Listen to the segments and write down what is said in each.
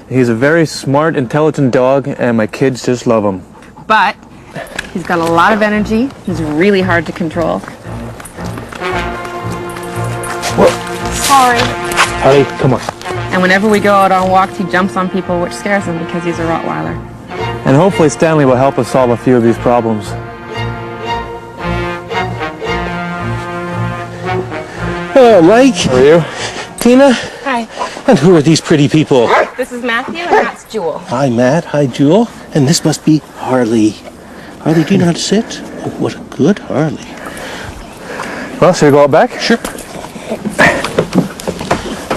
He's a very smart, intelligent dog, and my kids just love him. But he's got a lot of energy. He's really hard to control. Whoa. Sorry. Harley, come on. And whenever we go out on walks, he jumps on people, which scares him because he's a Rottweiler. And hopefully Stanley will help us solve a few of these problems. Hello, Mike. How are you? Tina? Hi. And who are these pretty people? This is Matthew, and that's Jewel. Hi, Matt. Hi, Jewel. And this must be Harley. Harley, do you know how to sit? Oh, what a good Harley. Well, should we go out back? Sure.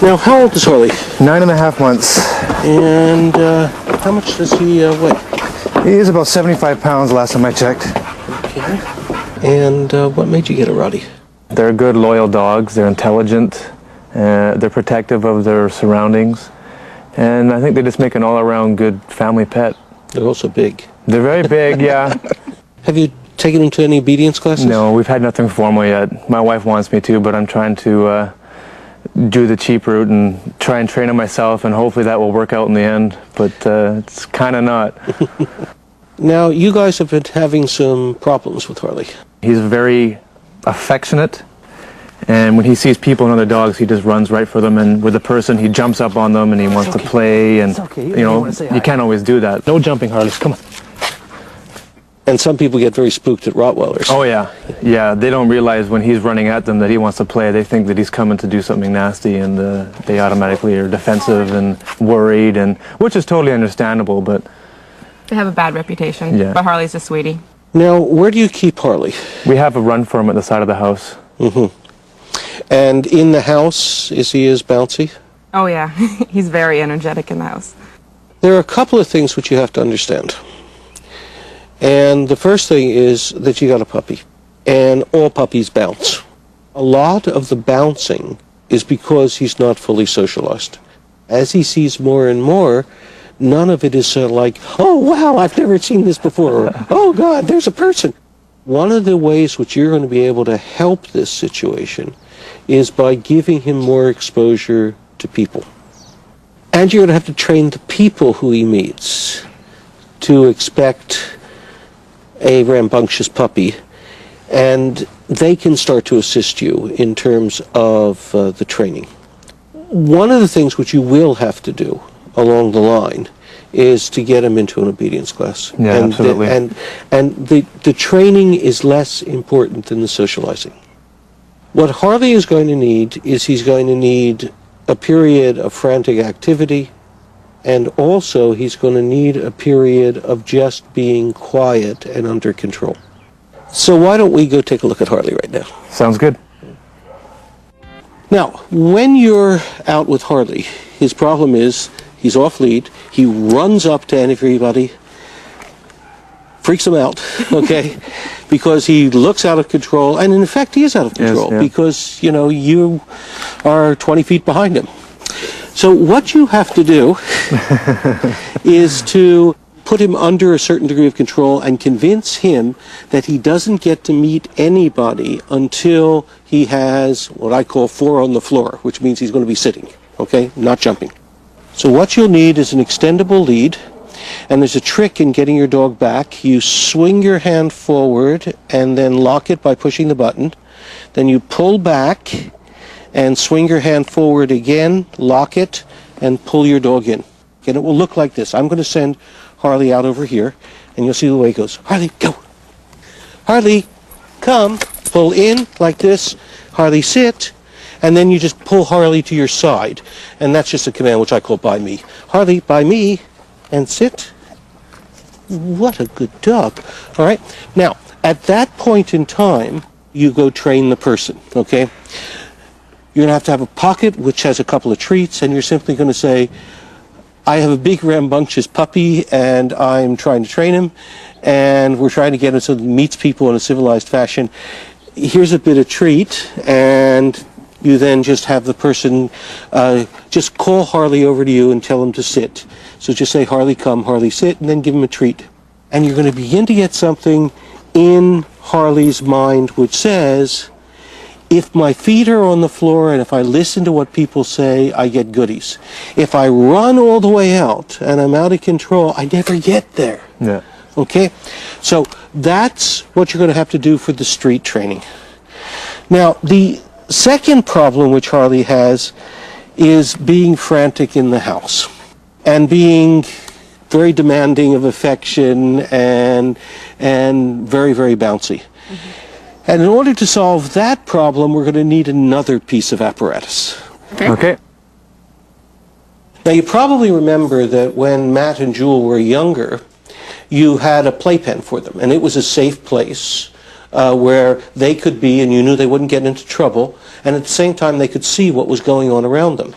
Now, how old is Harley? 9.5 months. And how much does he weigh? He's about 75 pounds last time I checked. Okay. And what made you get a Rottie? They're good, loyal dogs. They're intelligent. They're protective of their surroundings. And I think they just make an all-around good family pet. They're also big. They're very big, yeah. Have you taken them to any obedience classes? No, we've had nothing formal yet. My wife wants me to, but I'm trying to do the cheap route and try and train him myself, and hopefully that will work out in the end. But it's kind of not. Now, you guys have been having some problems with Harley. He's very affectionate, and when he sees people and other dogs, he just runs right for them, and with a person, he jumps up on them and he wants to play, and you know, you can't always do that. No jumping, Harley, come on. And some people get very spooked at Rottweilers. Oh yeah, yeah, they don't realize when he's running at them that he wants to play. They think that he's coming to do something nasty, and they automatically are defensive and worried, and which is totally understandable, but They have a bad reputation, Yeah. but Harley's a sweetie. Now, where do you keep Harley? we have a run for him at the side of the house. And in the house, is he as bouncy? Oh yeah, he's very energetic in the house. There are a couple of things which you have to understand. And the first thing is that you got a puppy. And all puppies bounce. A lot of the bouncing is because he's not fully socialized. As he sees more and more, none of it is like, oh wow, I've never seen this before. Or, oh God, there's a person. One of the ways which you're going to be able to help this situation is by giving him more exposure to people. And you're going to have to train the people who he meets to expect a rambunctious puppy, and they can start to assist you in terms of the training. One of the things which you will have to do along the line is to get him into an obedience class. Yeah, and absolutely. The training is less important than the socializing. What Harley is going to need is he's going to need a period of frantic activity, and also he's going to need a period of just being quiet and under control. So why don't we go take a look at Harley right now? Sounds good. Now, when you're out with Harley, his problem is he's off lead, he runs up to everybody, freaks them out, okay, because he looks out of control, and in effect he is out of control, yeah. because, you know, you are 20 feet behind him. So what you have to do is to put him under a certain degree of control and convince him that he doesn't get to meet anybody until he has what I call 4 on the floor, which means he's going to be sitting, okay, not jumping. So what you'll need is an extendable lead, and there's a trick in getting your dog back. You swing your hand forward and then lock it by pushing the button. Then you pull back and swing your hand forward again, lock it, and pull your dog in. And it will look like this. I'm going to send Harley out over here, and you'll see the way it goes. Harley, go. Harley, come. Pull in like this. Harley, sit. And then you just pull Harley to your side. And that's just a command which I call by me. Harley, by me, and sit. What a good dog. All right. Now, at that point in time, you go train the person, okay? You're going to have a pocket which has a couple of treats, and you're simply going to say, I have a big rambunctious puppy, and I'm trying to train him, and we're trying to get him so that he meets people in a civilized fashion. Here's a bit of treat, and you then just have the person just call Harley over to you and tell him to sit. So just say, Harley, come, Harley, sit, and then give him a treat. And you're going to begin to get something in Harley's mind which says, If my feet are on the floor and if I listen to what people say, I get goodies. If I run all the way out and I'm out of control, I never get there. Yeah. Okay? So that's what you're going to have to do for the street training. Now, the second problem which Harley has is being frantic in the house and being very demanding of affection and very, very bouncy. And in order to solve that problem, we're going to need another piece of apparatus. Okay. Now, you probably remember that when Matt and Jewel were younger, you had a playpen for them, and it was a safe place where they could be, and you knew they wouldn't get into trouble, and at the same time they could see what was going on around them.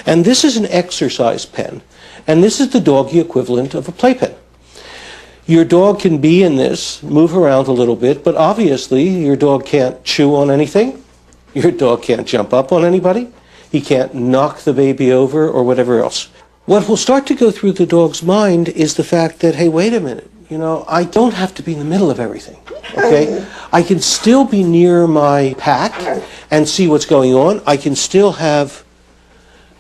And this is an exercise pen, and this is the doggy equivalent of a playpen. Your dog can be in this, move around a little bit, but obviously your dog can't chew on anything. Your dog can't jump up on anybody. He can't knock the baby over or whatever else. What will start to go through the dog's mind is the fact that, hey, wait a minute, you know, I don't have to be in the middle of everything, okay? I can still be near my pack and see what's going on. I can still have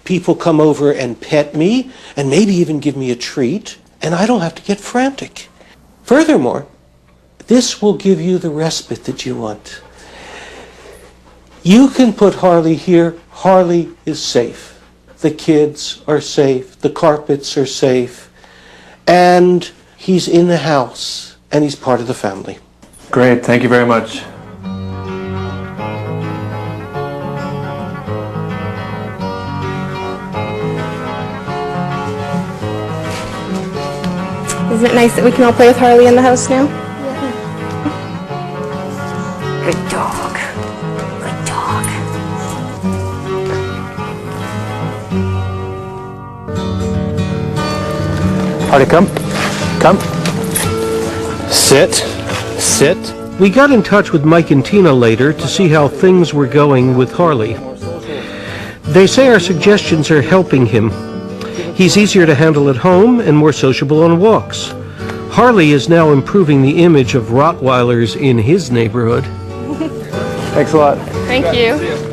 people come over and pet me and maybe even give me a treat, and I don't have to get frantic. Furthermore, this will give you the respite that you want. You can put Harley here. Harley is safe. The kids are safe. The carpets are safe. And he's in the house, and he's part of the family. Great. Thank you very much. Isn't it nice that we can all play with Harley in the house now? Good dog. Good dog. Harley, come. Come. Sit. Sit. We got in touch with Mike and Tina later to see how things were going with Harley. They say our suggestions are helping him. He's easier to handle at home and more sociable on walks. Harley is now improving the image of Rottweilers in his neighborhood. Thanks a lot. Thank you.